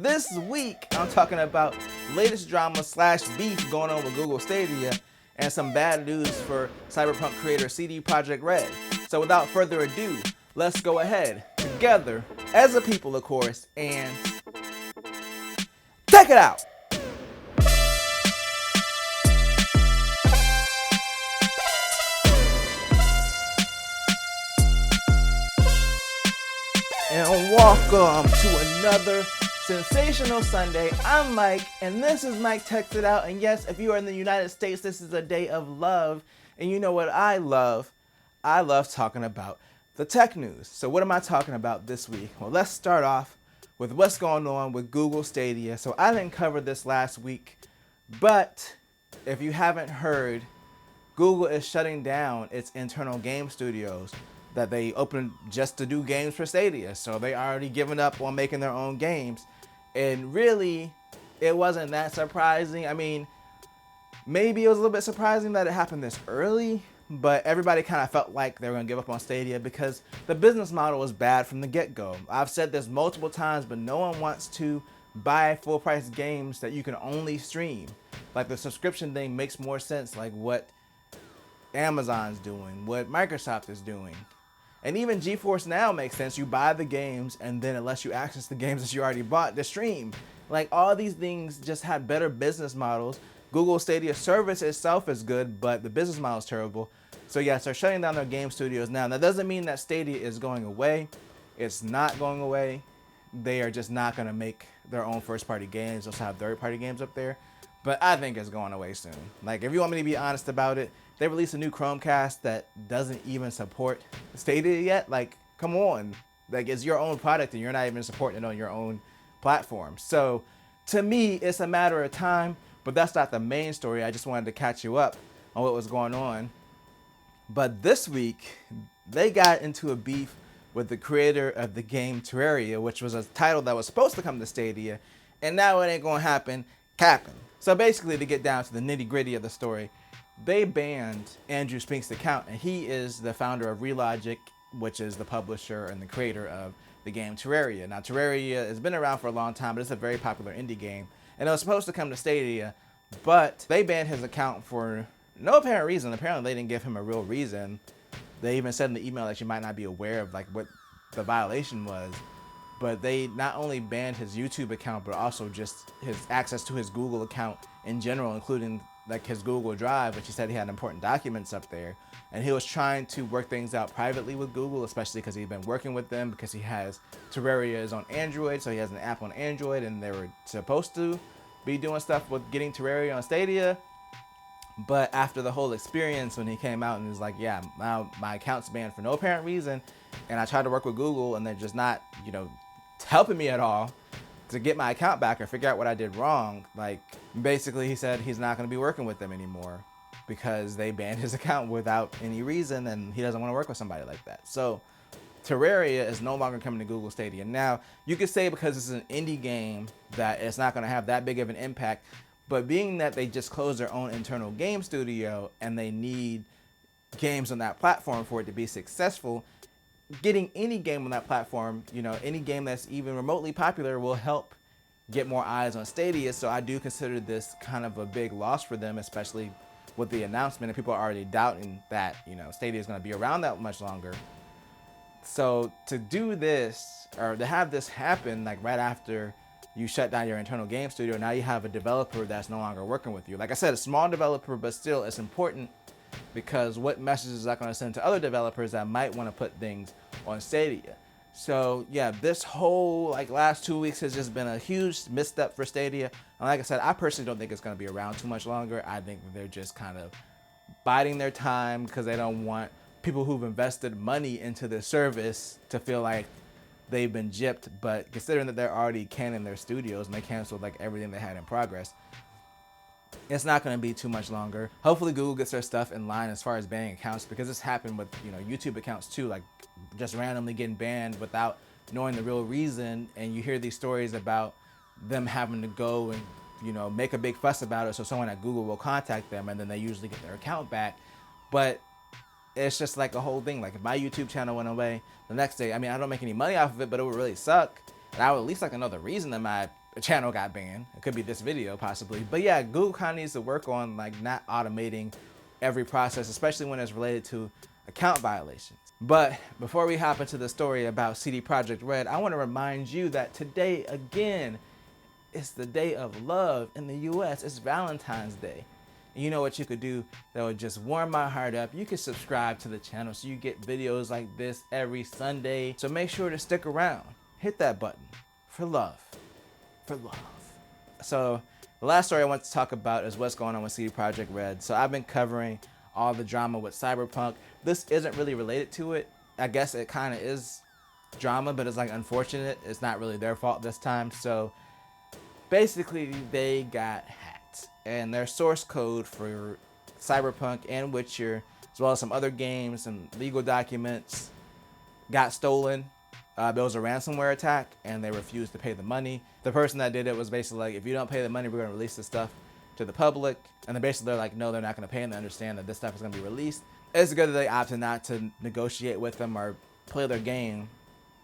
this week, I'm talking about latest drama / beef going on with Google Stadia and some bad news for Cyberpunk creator CD Projekt Red. So without further ado, let's go ahead together as a people, of course, and check it out. And welcome to another sensational Sunday. I'm Mike, and this is Mike Texted Out. And yes, if you are in the United States, this is a day of love. And you know what I love? I love talking about the tech news. So what am I talking about this week? Well, let's start off with what's going on with Google Stadia. So I didn't cover this last week, but if you haven't heard, Google is shutting down its internal game studios that they opened just to do games for Stadia. So they already given up on making their own games. And really, it wasn't that surprising. I mean, maybe it was a little bit surprising that it happened this early, but everybody kind of felt like they were gonna give up on Stadia because the business model was bad from the get-go. I've said this multiple times, but no one wants to buy full price games that you can only stream. Like the subscription thing makes more sense, like what Amazon's doing, what Microsoft is doing. And even GeForce Now makes sense. You buy the games and then it lets you access the games that you already bought to stream. Like all these things just have better business models. Google Stadia service itself is good, but the business model is terrible. So yes, they're shutting down their game studios now. That doesn't mean that Stadia is going away. It's not going away. They are just not going to make their own first-party games. They'll have third-party games up there. But I think it's going away soon. Like, if you want me to be honest about it, they released a new Chromecast that doesn't even support Stadia yet. Like, come on. Like, it's your own product and you're not even supporting it on your own platform. So, to me, it's a matter of time. But that's not the main story. I just wanted to catch you up on what was going on. But this week, they got into a beef with the creator of the game Terraria, which was a title that was supposed to come to Stadia. And now it ain't going to happen. Capping. So basically, to get down to the nitty gritty of the story, they banned Andrew Spink's account, and he is the founder of Relogic, which is the publisher and the creator of the game Terraria. Now, Terraria has been around for a long time, but it's a very popular indie game, and it was supposed to come to Stadia, but they banned his account for no apparent reason. Apparently, they didn't give him a real reason. They even said in the email that you might not be aware of like what the violation was. But they not only banned his YouTube account, but also just his access to his Google account in general, including like his Google Drive, which he said he had important documents up there. And he was trying to work things out privately with Google, especially because he'd been working with them because he has Terraria is on Android. So he has an app on Android and they were supposed to be doing stuff with getting Terraria on Stadia. But after the whole experience, when he came out and was like, yeah, now my account's banned for no apparent reason. And I tried to work with Google and they're just not, helping me at all to get my account back or figure out what I did wrong. Like, basically he said he's not going to be working with them anymore because they banned his account without any reason and he doesn't want to work with somebody like that. So Terraria is no longer coming to Google Stadia. Now, you could say because it's an indie game that it's not going to have that big of an impact, but being that they just closed their own internal game studio and they need games on that platform for it to be successful, getting any game on that platform, any game that's even remotely popular will help get more eyes on Stadia. So I do consider this kind of a big loss for them, especially with the announcement and people are already doubting that, Stadia is going to be around that much longer. So to do this or to have this happen like right after you shut down your internal game studio, now you have a developer that's no longer working with you. Like I said, a small developer, but still it's important because what messages is that going to send to other developers that might want to put things on Stadia? So yeah, this whole last 2 weeks has just been a huge misstep for Stadia. And like I said, I personally don't think it's going to be around too much longer. I think they're just kind of biding their time because they don't want people who've invested money into the service to feel like they've been gypped. But considering that they're already canning their studios and they canceled everything they had in progress, it's not going to be too much longer. Hopefully Google gets their stuff in line as far as banning accounts, because this happened with YouTube accounts too, just randomly getting banned without knowing the real reason. And you hear these stories about them having to go and make a big fuss about it so someone at Google will contact them and then they usually get their account back. But it's just like a whole thing. Like if my YouTube channel went away the next day, I mean, I don't make any money off of it, but it would really suck. And I would at least like to know the reason that my channel got banned. It could be this video possibly. But yeah, Google kind of needs to work on like not automating every process, especially when it's related to account violations. But before we hop into the story about CD Projekt Red, I want to remind you that today, again, is the day of love in the US. It's Valentine's Day. And you know what you could do that would just warm my heart up? You could subscribe to the channel so you get videos like this every Sunday. So make sure to stick around. Hit that button for love. For love. So the last story I want to talk about is what's going on with CD Projekt Red. So I've been covering all the drama with Cyberpunk. This isn't really related to it. I guess it kind of is drama, but it's like unfortunate. It's not really their fault this time. So basically they got hacked and their source code for Cyberpunk and Witcher, as well as some other games and legal documents, got stolen. There was a ransomware attack and they refused to pay the money. The person that did it was basically like, if you don't pay the money, we're going to release this stuff to the public. And then basically they're like, no, they're not going to pay, and they understand that this stuff is going to be released. It's good that they opted not to negotiate with them or play their game,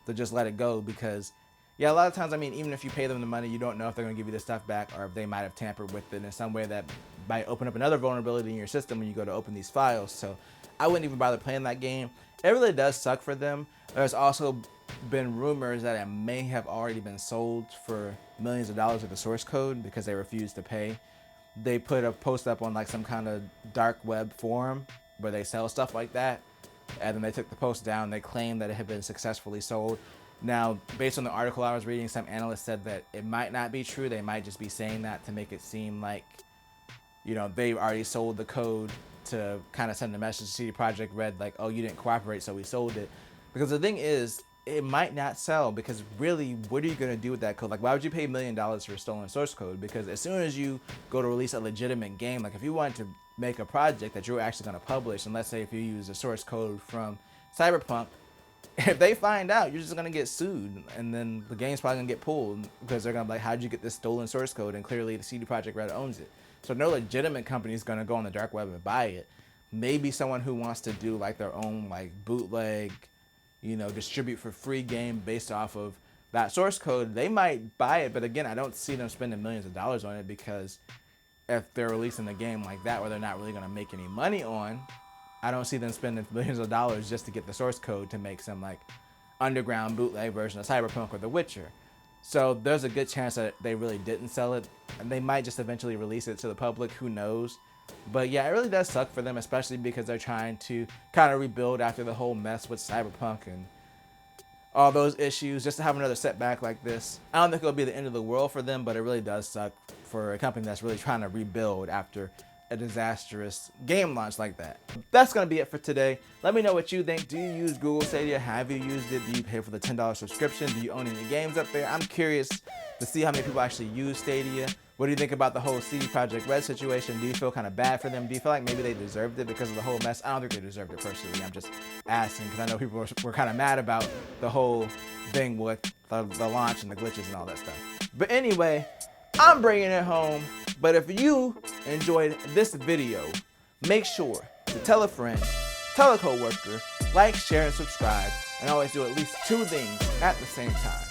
to just let it go, because yeah, a lot of times, I mean, even if you pay them the money, you don't know if they're going to give you this stuff back or if they might have tampered with it in some way that might open up another vulnerability in your system when you go to open these files. So I wouldn't even bother playing that game. It really does suck for them. There's also been rumors that it may have already been sold for millions of dollars with the source code because they refused to pay. They put a post up on like some kind of dark web forum where they sell stuff like that, and then they took the post down. They claimed that it had been successfully sold. Now, based on the article I was reading, some analysts said that it might not be true. They might just be saying that to make it seem like, you know, they've already sold the code to kind of send a message to CD Projekt Red like, oh, you didn't cooperate, so we sold it. Because the thing is, it might not sell, because really, what are you going to do with that code? Like, why would you pay $1 million for stolen source code? Because as soon as you go to release a legitimate game, like if you wanted to make a project that you're actually going to publish, and let's say if you use the source code from Cyberpunk, if they find out, you're just going to get sued, and then the game's probably going to get pulled because they're going to be like, how'd you get this stolen source code? And clearly the CD Projekt Red owns it. So no legitimate company is going to go on the dark web and buy it. Maybe someone who wants to do like their own like bootleg, you know, distribute for free game based off of that source code, they might buy it. But again, I don't see them spending millions of dollars on it, because if they're releasing a game like that where they're not really going to make any money on, I don't see them spending millions of dollars just to get the source code to make some like underground bootleg version of Cyberpunk or The Witcher. So there's a good chance that they really didn't sell it, and they might just eventually release it to the public. Who knows? But yeah, it really does suck for them, especially because they're trying to kind of rebuild after the whole mess with Cyberpunk and all those issues. Just to have another setback like this, I don't think it'll be the end of the world for them, but it really does suck for a company that's really trying to rebuild after a disastrous game launch like that. That's gonna be it for today. Let me know what you think. Do you use Google Stadia? Have you used it? Do you pay for the $10 subscription? Do you own any games up there? I'm curious to see how many people actually use Stadia. What do you think about the whole CD Projekt Red situation? Do you feel kind of bad for them? Do you feel like maybe they deserved it because of the whole mess? I don't think they deserved it personally. I'm just asking because I know people were kind of mad about the whole thing with the launch and the glitches and all that stuff. But anyway, I'm bringing it home. But if you enjoyed this video, make sure to tell a friend, tell a coworker, like, share, and subscribe, and always do at least 2 things at the same time.